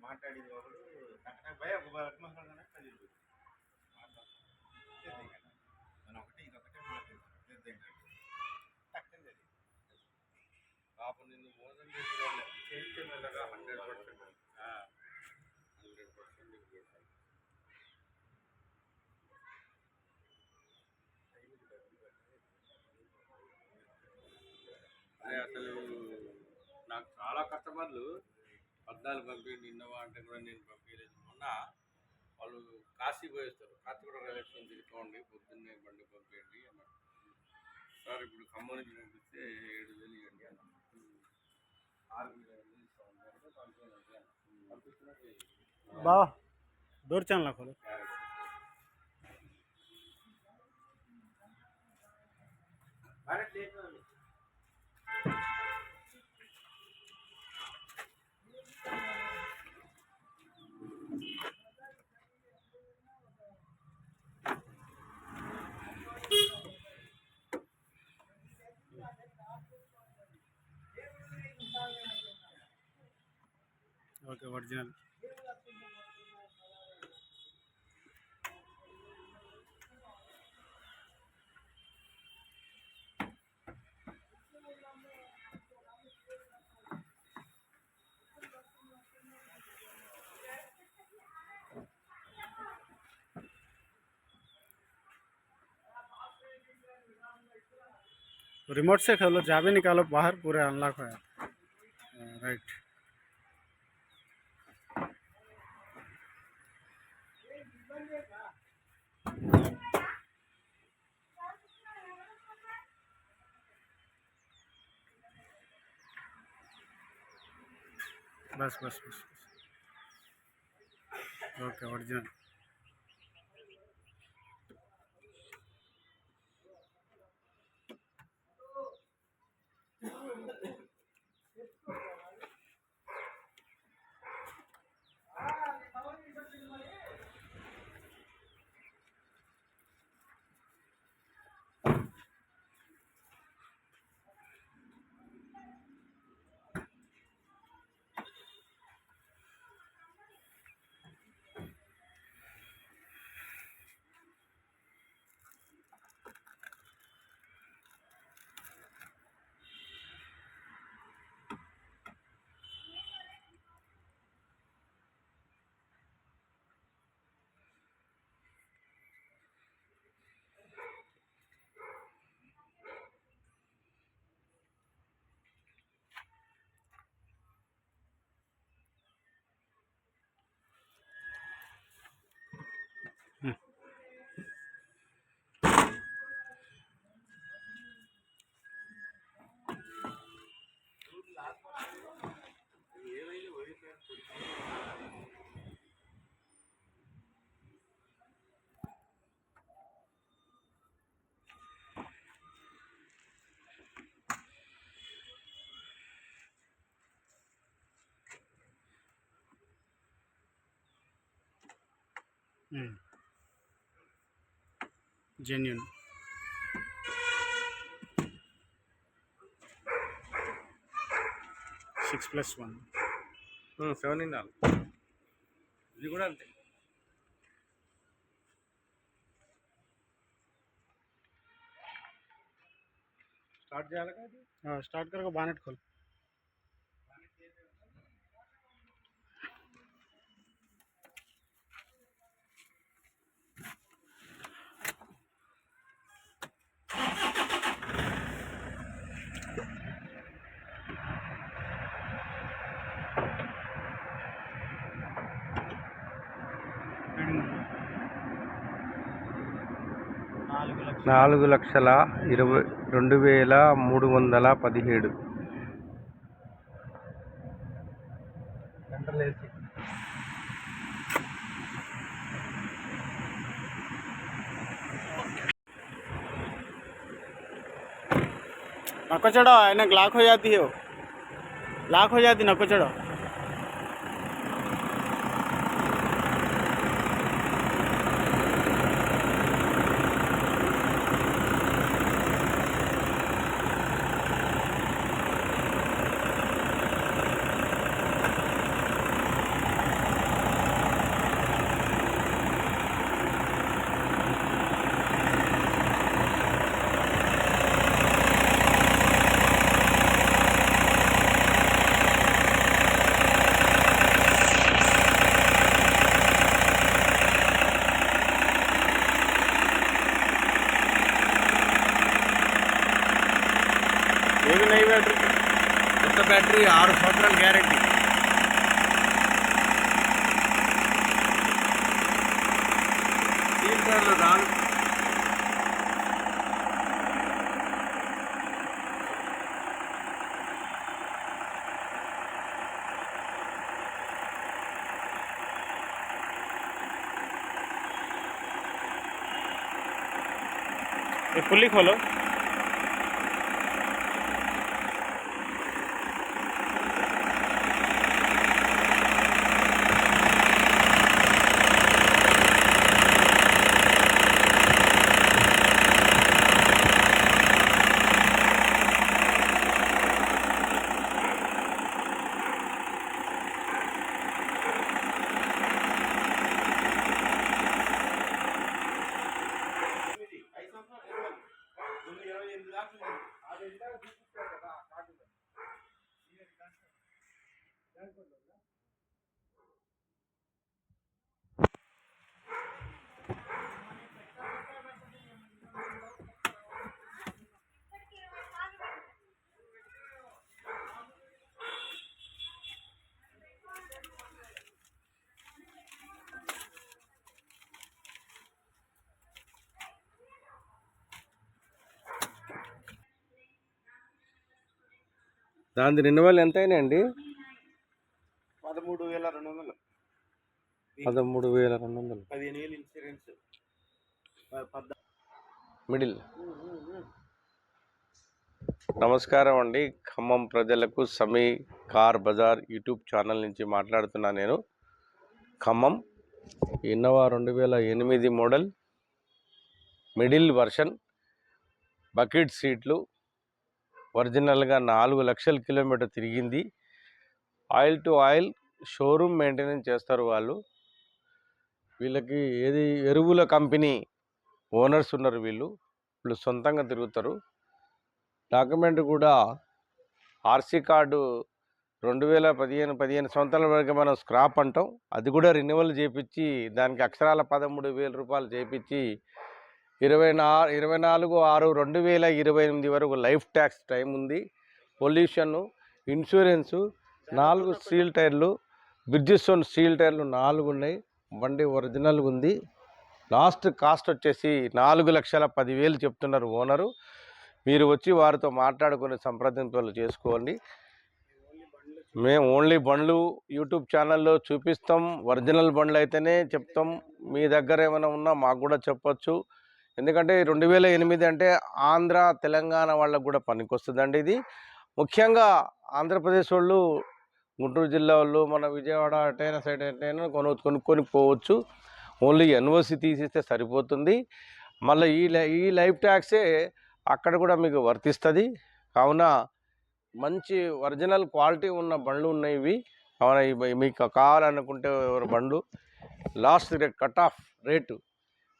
మాట్లాడి భయ ఒక ఒకటి ఇదొకటే మాట్లాడుతుంది పాపం నిన్ను మోసం చేసి మెల్లగా 100%. అసలు నాకు చాలా కస్టమర్లు 14 పంపించండి ఇన్నోవా అంటే కూడా నేను పంపించలేదు. మొన్న వాళ్ళు కాశీ పోయేస్తారు, కాచిగూడ రైల్వే స్టేషన్ తిరుగుకోండి పొద్దున్నే బండి పంపించండి అన్నారు. సార్ ఇప్పుడు ఖమ్మం నుంచి పంపిస్తే 7,000 ఇవ్వండి అన్న. 6,000 పంపిస్తున్నా బా డోర్ ఛానల్ खोलो. ఓకే ఒరిజినల్ रिमोट से खोलो, चाबी निकालो बाहर, पूरे अनलॉक है. राइट. बस बस बस okay original. Genuine. Six plus 1 7 in all. ఇది కూడా అంతే. స్టార్ట్ చేయాలి కదా. स्टार्ट करो बानेट खोल. నాలుగు లక్షల 22,317. नको चढ़ो, इन्हें लाख हो जाती है, वो लाख हो जाती, नको चढ़ो. ये भी नई बैटरी, కొత్త బ్యాటరీ 6 సంవత్సరాల గ్యారెంటీ. సీల్ టైర్లు 4. ये फुल्ली खोलो. దాని రెన్యువల్ ఎంత అయినాయండి? 13,200. 13,200. 15 ఏళ్ళు ఇన్సూరెన్స్. మిడిల్. నమస్కారం అండి. ఖమ్మం ప్రజలకు సమీ కార్ బజార్ యూట్యూబ్ ఛానల్ నుంచి మాట్లాడుతున్నా నేను. Khammam Innova 2008 model middle version, bucket సీట్లు, ఒరిజినల్గా 4 లక్షల కిలోమీటర్ తిరిగింది. Oil to oil showroom maintenance చేస్తారు వాళ్ళు. వీళ్ళకి ఏది ఎరువుల కంపెనీ ఓనర్స్ ఉన్నారు. వీళ్ళు సొంతంగా తిరుగుతారు. డాక్యుమెంట్ కూడా ఆర్సీ కార్డు 2015 సంవత్సరాల వరకు మనం స్క్రాప్ అంటాం, అది కూడా రెన్యువల్ చేయించి దానికి అక్షరాల 13,000 రూపాయలు చేయించి 24/6/2028 వరకు లైఫ్ ట్యాక్స్ టైం ఉంది. పొల్యూషన్, ఇన్సూరెన్సు, 4 స్టీల్ టైర్లు, బ్రిడ్జిస్టోన్ స్టీల్ టైర్లు 4 ఉన్నాయి. బండి ఒరిజినల్గా ఉంది. లాస్ట్ కాస్ట్ వచ్చేసి 4,10,000 చెప్తున్నారు ఓనరు. మీరు వచ్చి వారితో మాట్లాడుకునే సంప్రదింపులు చేసుకోండి. మేము ఓన్లీ బండ్లు యూట్యూబ్ ఛానల్లో చూపిస్తాం. ఒరిజినల్ బండ్లు అయితేనే చెప్తాం. మీ దగ్గర ఏమైనా ఉన్నా మాకు కూడా చెప్పొచ్చు. ఎందుకంటే 2008 అంటే ఆంధ్ర తెలంగాణ వాళ్ళకు కూడా పనికొస్తుందండి. ఇది ముఖ్యంగా ఆంధ్రప్రదేశ్ వాళ్ళు, గుంటూరు జిల్లా వాళ్ళు, మన విజయవాడ అటైనా సైడ్ అటైనా కొనుక్కొని పోవచ్చు. ఓన్లీ ఎన్ఓసి తీసిస్తే సరిపోతుంది. మళ్ళీ ఈ లైఫ్ ట్యాక్సే అక్కడ కూడా మీకు వర్తిస్తుంది. కావున మంచి ఒరిజినల్ క్వాలిటీ ఉన్న బండ్లు ఉన్నాయి ఇవి. కావున మీకు కావాలనుకుంటే బండ్లు last rate cut off rate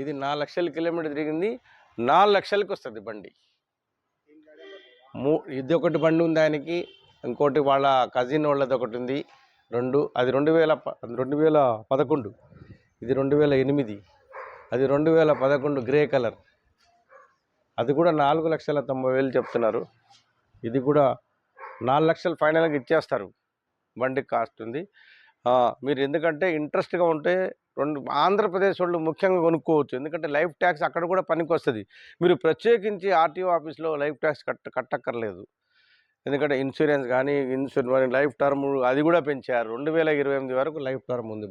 ఇది 4 లక్షల కిలోమీటర్ తిరిగింది, 4 లక్షలకి వస్తుంది బండి. ఇది ఒకటి బండి ఉంది ఆయనకి, ఇంకోటి వాళ్ళ కజిన్ వాళ్ళది ఒకటి ఉంది 2. అది 2011, ఇది 2008, అది 2011 గ్రే కలర్. అది కూడా 4,90,000 చెప్తున్నారు. ఇది కూడా 4 లక్షలు ఫైనల్గా ఇచ్చేస్తారు. బండి కాస్ట్ ఉంది. మీరు ఎందుకంటే ఇంట్రెస్ట్గా ఉంటే ఆంధ్రప్రదేశ్ వాళ్ళు ముఖ్యంగా కొనుక్కోవచ్చు. ఎందుకంటే లైఫ్ ట్యాక్స్ అక్కడ కూడా పనికి వస్తుంది. మీరు ప్రత్యేకించి ఆర్టీఓ ఆఫీస్లో లైఫ్ ట్యాక్స్ కట్టక్కర్లేదు. ఎందుకంటే ఇన్సూరెన్స్ కానీ లైఫ్ టర్మ్ అది కూడా పెంచారు. 2028 వరకు లైఫ్ టర్మ్ ఉంది.